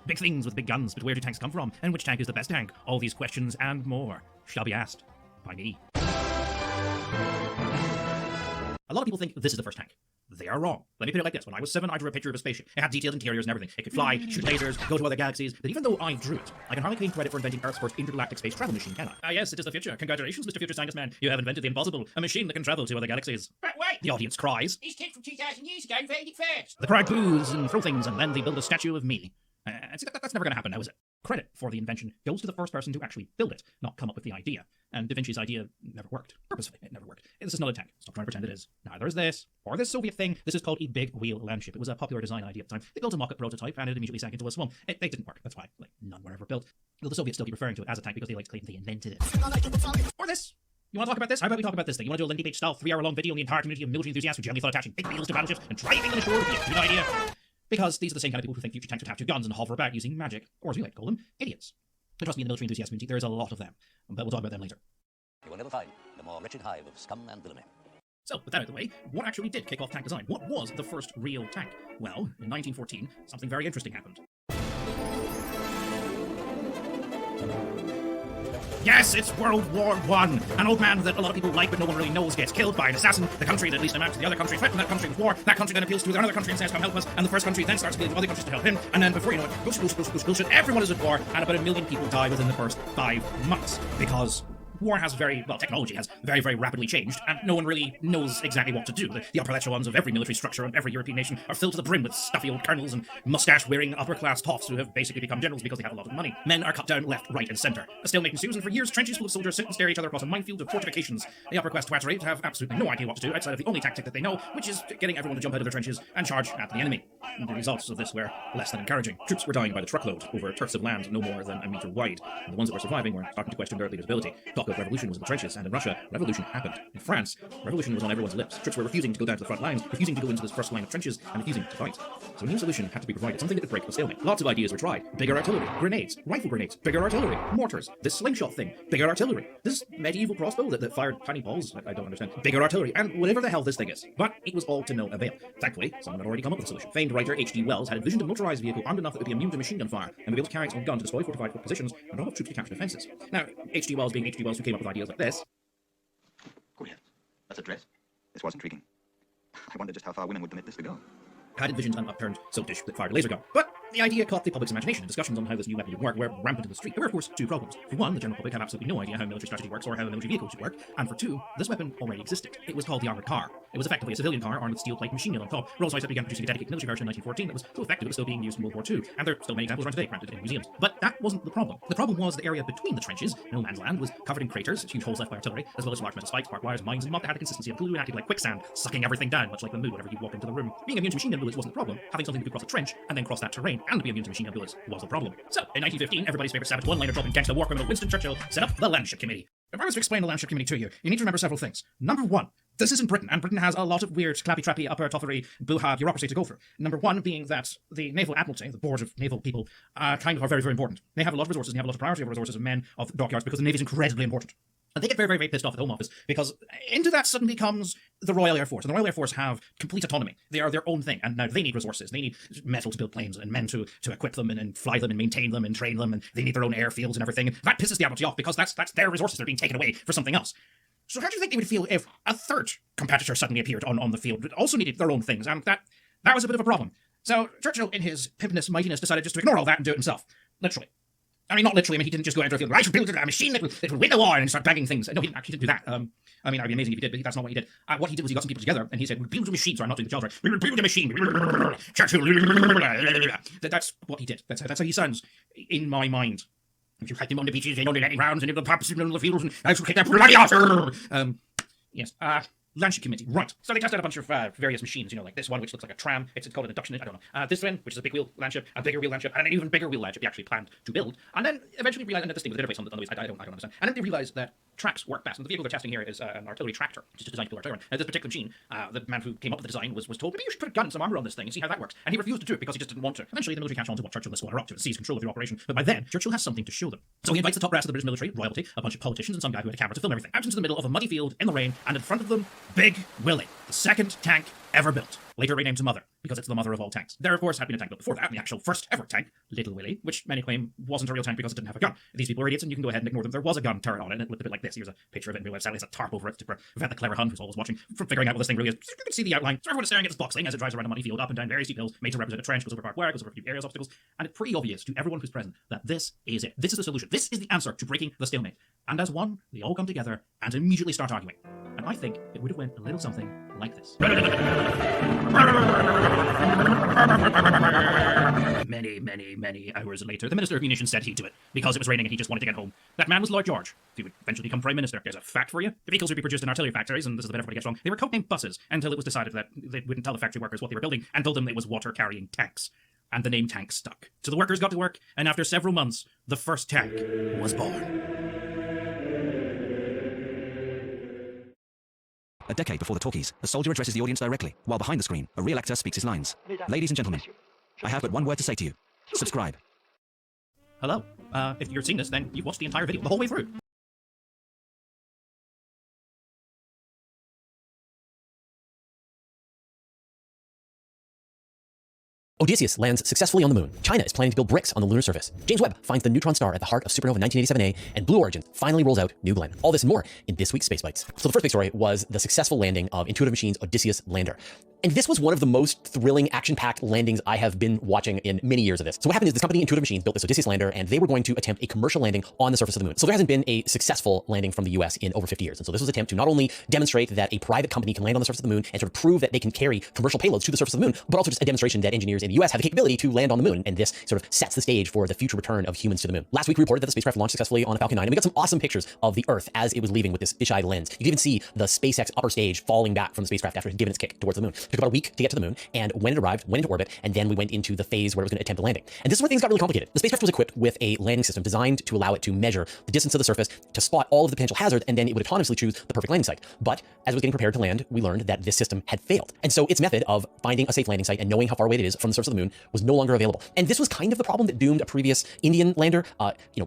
big things with big guns, but where do tanks come from? And which tank is the best tank? All these questions and more shall be asked by me. A lot of people think this is the first tank. They are wrong. Let me put it like this. When I was 7, I drew a picture of a spaceship. It had detailed interiors and everything. It could fly, shoot lasers, go to other galaxies. But even though I drew it, I can hardly claim credit for inventing Earth's first intergalactic space travel machine, can I? Ah yes, it is the future. Congratulations, Mr. Future Scientist Man. You have invented the impossible. A machine that can travel to other galaxies. But wait! The audience cries. These kids from 2,000 years ago invented it first. The crowd boos and throw things, and then they build a statue of me. See, that's never going to happen now, is it? Credit for the invention goes to the first person to actually build it, not come up with the idea. And Da Vinci's idea never worked. Purposefully, it never worked. This is not a tank. Stop trying to pretend it is. Neither is this, or this Soviet thing. This is called a big wheel landship. It was a popular design idea at the time. They built a mock-up prototype, and it immediately sank into a swamp. They didn't work. That's why none were ever built. Though the Soviets still keep referring to it as a tank because they like to claim they invented it. Or this. You want to talk about this? How about we talk about this thing? You want to do a Lindy Page style 3-hour-long video on the entire community of military enthusiasts who generally thought attaching big wheels to battleships and driving them ashore would be a good idea? Because these are the same kind of people who think future tanks would have 2 guns and hover about using magic, or as we like to call them, idiots. But trust me, in the military enthusiast community, there is a lot of them, but we'll talk about them later. You will never find the more wretched hive of scum and villainy. So, with that out of the way, what actually did kick off tank design? What was the first real tank? Well, in 1914, something very interesting happened. Yes, it's World War I. An old man that a lot of people like but no one really knows gets killed by an assassin. The country that at least amounts to the other country threatens that country with war. That country then appeals to another country and says, come help us. And the first country then starts appealing to other countries to help him. And then before you know it, bullshit, everyone is at war. And about 1 million people die within the first 5 months. Because war has technology has very, very rapidly changed, and no one really knows exactly what to do. The upper echelons of every military structure and every European nation are filled to the brim with stuffy old colonels and mustache-wearing upper-class toffs who have basically become generals because they have a lot of money. Men are cut down left, right, and centre. A stalemate ensues, and for years, trenches full of soldiers sit and stare each other across a minefield of fortifications. The upper-class twattery have absolutely no idea what to do outside of the only tactic that they know, which is getting everyone to jump out of their trenches and charge at the enemy. And the results of this were less than encouraging. Troops were dying by the truckload over turfs of land no more than a metre wide, and the ones that were surviving were starting to question their leaders' ability. Talk of revolution was in the trenches. And in Russia, revolution happened. In France, revolution was on everyone's lips. Troops were refusing to go down to the front lines, refusing to go into this first line of trenches, and refusing to fight. So a new solution had to be provided, something that could break the stalemate. Lots of ideas were tried. Bigger artillery, grenades, rifle grenades, bigger artillery, mortars, this slingshot thing, bigger artillery, this medieval crossbow that fired tiny balls, I don't understand, bigger artillery, and whatever the hell this thing is. But it was all to no avail. Thankfully, someone had already come up with a solution. Famed writer H.G. Wells had envisioned a motorized vehicle armed enough that would be immune to machine gun fire, and would be able to carry its own gun to destroy fortified positions and allow troops to capture defences. Now, H.G. Wells being H.G. Wells who came up with ideas like this. Good heavens. That's a dress? This was intriguing. I wonder just how far women would permit this to go. Had envisioned an upturned silk dish that fired a laser gun. But the idea caught the public's imagination, and discussions on how this new weapon would work were rampant in the street. There were, of course, 2 problems. For one, the general public had absolutely no idea how military strategy works or how a military vehicle should work. And for 2, this weapon already existed. It was called the armoured car. It was effectively a civilian car armed with steel plate machine gun on top. Rolls-Royce began producing a dedicated military version in 1914 that was so effective it was still being used in World War II. And there are still many examples around today, granted in museums. But that wasn't the problem. The problem was the area between the trenches, no man's land, was covered in craters, huge holes left by artillery, as well as large metal spikes, barbed wires, mines, and mud that had the consistency of glue and acted like quicksand, sucking everything down, much like the mood whenever you walk into the room. Being immune to machine gun bullets wasn't the problem. Having something that could cross a trench and then cross that terrain and be immune to machine gun bullets was the problem. So, in 1915, everybody's favourite savage one-liner dropping gangster war criminal Winston Churchill set up the Landship Committee. If I was to explain the Landship Committee to you, you need to remember several things. Number 1, this is in Britain, and Britain has a lot of weird, clappy-trappy, upper-toffery, boo-ha bureaucracy to go through. Number 1 being that the Naval Admiralty, the Board of Naval People, kind of are very, very important. They have a lot of resources, and they have a lot of priority over resources of men of dockyards because the Navy is incredibly important. And they get very, very, very pissed off at the Home Office because into that suddenly comes the Royal Air Force. And the Royal Air Force have complete autonomy. They are their own thing. And now they need resources. They need metal to build planes and men to equip them and fly them and maintain them and train them. And they need their own airfields and everything. And that pisses the Admiralty off because that's their resources. They're being taken away for something else. So how do you think they would feel if a third competitor suddenly appeared on the field that also needed their own things? And that was a bit of a problem. So Churchill, in his pimpness, mightiness, decided just to ignore all that and do it himself. Literally. I mean, not literally. I mean, he didn't just go out into the field. I should build a machine that will win the war and start bagging things. No, he didn't do that. I mean, that'd be amazing if he did, but that's not what he did. What he did was he got some people together and he said, "We'll build a machine." Sorry, I'm not doing the job right. We will build a machine. Churchill. That's what he did. That's how he sounds in my mind. If you had them on the beaches, they only let rounds and in the pubs and in the fields, and I should kick that bloody otter. Yes. Landship Committee, right. So they test out a bunch of various machines, like this one, which looks like a tram. It's called an induction, I don't know. This one, which is a big wheel landship, a bigger wheel landship, and an even bigger wheel landship he actually planned to build. And then eventually realized, and this thing with the interface on the waist, I don't understand. And then they realized that tracks work best. And the vehicle they're testing here is an artillery tractor, which is designed to build artillery. Now, this particular machine, the man who came up with the design was told, maybe you should put a gun and some armor on this thing and see how that works. And he refused to do it because he just didn't want to. Eventually, the military catch on to what Churchill and the squad are up to and seize control of the operation. But by then, Churchill has something to show them. So he invites the top brass of the British military, royalty, a bunch of politicians, and some guy who had a camera to film everything, out into the middle of a muddy field in the rain, and in front of them, Big Willie, the second tank ever built, later renamed to Mother, because it's the mother of all tanks. There, of course, had been a tank built before that, the actual first ever tank, Little Willie, which many claim wasn't a real tank because it didn't have a gun. These people are idiots, and you can go ahead and ignore them. There was a gun turret on it, and it looked a bit like this. Here's a picture of it in real life. Sadly, it's a tarp over it to prevent the clever Hun, who's always watching, from figuring out what this thing really is. You can see the outline. So everyone is staring at this box thing as it drives around a muddy field, up and down very steep hills, made to represent a trench, goes over barbed wire, goes over a few areas obstacles, and it's pretty obvious to everyone who's present that this is it. This is the solution. This is the answer to breaking the stalemate. And as one, they all come together and immediately start arguing. And I think it would have went a little something like this. Many hours later, the Minister of Munitions said he'd do it, because it was raining and he just wanted to get home. That man was Lord George. He would eventually become Prime Minister. There's a fact for you. The vehicles would be produced in artillery factories, and this is the bit everybody gets wrong. They were codenamed buses, until it was decided that they wouldn't tell the factory workers what they were building, and told them it was water-carrying tanks. And the name tank stuck. So the workers got to work, and after several months, the first tank was born. A decade before the talkies, a soldier addresses the audience directly, while behind the screen, a real actor speaks his lines. Ladies and gentlemen, I have but one word to say to you. Subscribe. Hello. If you're seeing this, then you've watched the entire video, the whole way through. Odysseus lands successfully on the moon. China is planning to build bricks on the lunar surface. James Webb finds the neutron star at the heart of supernova 1987A, and Blue Origin finally rolls out New Glenn. All this and more in this week's Space Bites. So the first big story was the successful landing of Intuitive Machines' Odysseus lander. And this was one of the most thrilling, action-packed landings I have been watching in many years of this. So what happened is this company, Intuitive Machines, built this Odysseus lander, and they were going to attempt a commercial landing on the surface of the moon. So there hasn't been a successful landing from the US in over 50 years. And so this was an attempt to not only demonstrate that a private company can land on the surface of the moon and sort of prove that they can carry commercial payloads to the surface of the moon, but also just a demonstration that engineers in the US have the capability to land on the moon. And this sort of sets the stage for the future return of humans to the moon. Last week, we reported that the spacecraft launched successfully on a Falcon 9, and we got some awesome pictures of the Earth as it was leaving with this fisheye lens. You can even see the SpaceX upper stage falling back from the spacecraft after it had given its kick towards the moon. It took about a week to get to the moon, and when it arrived, went into orbit, and then we went into the phase where it was going to attempt a landing. And this is where things got really complicated. The spacecraft was equipped with a landing system designed to allow it to measure the distance to the surface, to spot all of the potential hazards, and then it would autonomously choose the perfect landing site. But as it was getting prepared to land, we learned that this system had failed. And so its method of finding a safe landing site and knowing how far away it is from the surface of the moon was no longer available. And this was kind of the problem that doomed a previous Indian lander.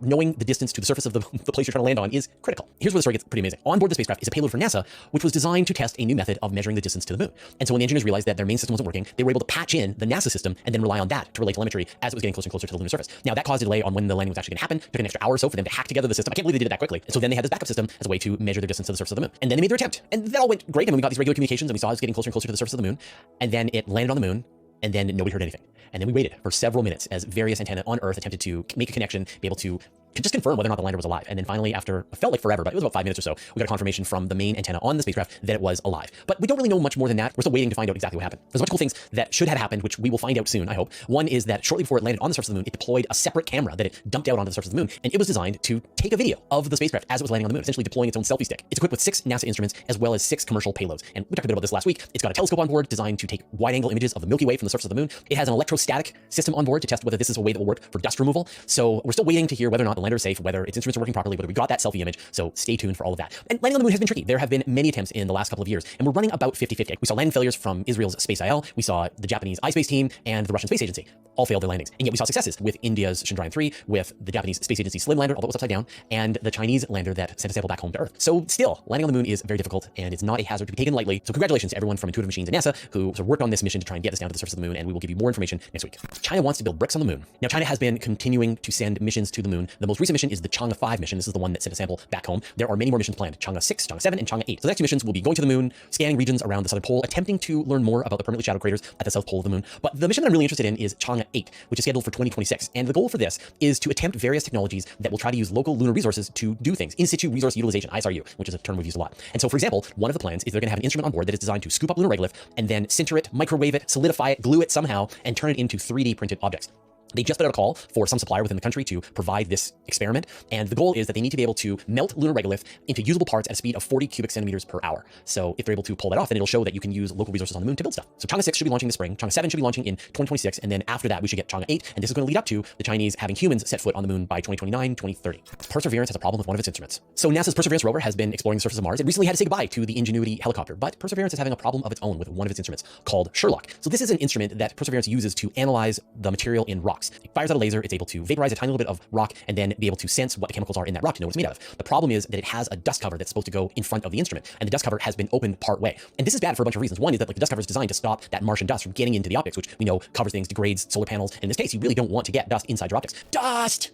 Knowing the distance to the surface of the place you're trying to land on is critical. Here's where the story gets pretty amazing. On board the spacecraft is a payload for NASA, which was designed to test a new method of measuring the distance to the moon. And so when the engineers realized that their main system wasn't working, they were able to patch in the NASA system and then rely on that to relay telemetry as it was getting closer and closer to the lunar surface. Now that caused a delay on when the landing was actually going to happen. It took an extra hour or so for them to hack together the system. I can't believe they did it that quickly. And so then they had this backup system as a way to measure their distance to the surface of the moon. And then they made their attempt. And that all went great. And we got these regular communications, and we saw it was getting closer and closer to the surface of the moon. And then it landed on the moon, and then nobody heard anything. And then we waited for several minutes as various antennae on Earth attempted to make a connection, be able to just confirm whether or not the lander was alive. And then finally, after it felt like forever, but it was about 5 minutes or so, we got a confirmation from the main antenna on the spacecraft that it was alive. But we don't really know much more than that. We're still waiting to find out exactly what happened. There's a bunch of cool things that should have happened, which we will find out soon, I hope. One is that shortly before it landed on the surface of the moon, it deployed a separate camera that it dumped out onto the surface of the moon, and it was designed to take a video of the spacecraft as it was landing on the moon, essentially deploying its own selfie stick. It's equipped with 6 NASA instruments as well as 6 commercial payloads. And we talked a bit about this last week. It's got a telescope on board designed to take wide-angle images of the Milky Way from the surface of the moon. It has an electrostatic system on board to test whether this is a way that will work for dust removal. So we're still waiting to hear whether or not the lander is safe, whether its instruments are working properly, whether we got that selfie image. So stay tuned for all of that. And landing on the moon has been tricky. There have been many attempts in the last couple of years, and we're running about 50-50. We saw landing failures from Israel's Space IL. We saw the Japanese iSpace team and the Russian Space Agency all failed their landings. And yet we saw successes with India's Chandrayaan-3, with the Japanese Space Agency Slim lander, although it was upside down, and the Chinese lander that sent a sample back home to Earth. So still, landing on the moon is very difficult, and it's not a hazard to be taken lightly. So congratulations to everyone from Intuitive Machines and NASA who sort of worked on this mission to try and get this down to the surface of the moon, and we will give you more information next week. China wants to build bricks on the moon. Now, China has been continuing to send missions to the moon. The most recent mission is the Chang'e 5 mission. This is the one that sent a sample back home. There are many more missions planned: Chang'e 6, Chang'e 7, and Chang'e 8. So the next 2 missions will be going to the moon, scanning regions around the southern pole, attempting to learn more about the permanently shadowed craters at the south pole of the moon. But the mission that I'm really interested in is Chang'e 8, which is scheduled for 2026. And the goal for this is to attempt various technologies that will try to use local lunar resources to do things. In situ resource utilization, ISRU, which is a term we've used a lot. And so, for example, one of the plans is they're going to have an instrument on board that is designed to scoop up lunar regolith and then sinter it, microwave it, solidify it, glue it somehow, and turn it into 3D printed objects. They just put out a call for some supplier within the country to provide this experiment, and the goal is that they need to be able to melt lunar regolith into usable parts at a speed of 40 cubic centimeters per hour. So if they're able to pull that off, then it'll show that you can use local resources on the moon to build stuff. So Chang'e 6 should be launching this spring, Chang'e 7 should be launching in 2026, and then after that we should get Chang'e 8, and this is going to lead up to the Chinese having humans set foot on the moon by 2029, 2030. Perseverance has a problem with one of its instruments. So NASA's Perseverance rover has been exploring the surface of Mars. It recently had to say goodbye to the Ingenuity helicopter, but Perseverance is having a problem of its own with one of its instruments called Sherlock. So this is an instrument that Perseverance uses to analyze the material in rock. rocks. It fires out a laser, it's able to vaporize a tiny little bit of rock and then be able to sense what the chemicals are in that rock to know what it's made out of. The problem is that it has a dust cover that's supposed to go in front of the instrument, and the dust cover has been opened part way. And this is bad for a bunch of reasons. One is that like the dust cover is designed to stop that Martian dust from getting into the optics, which we know covers things, degrades solar panels. And in this case, you really don't want to get dust inside your optics. Dust!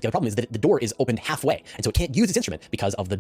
The other problem is that the door is opened halfway, and so it can't use its instrument because of the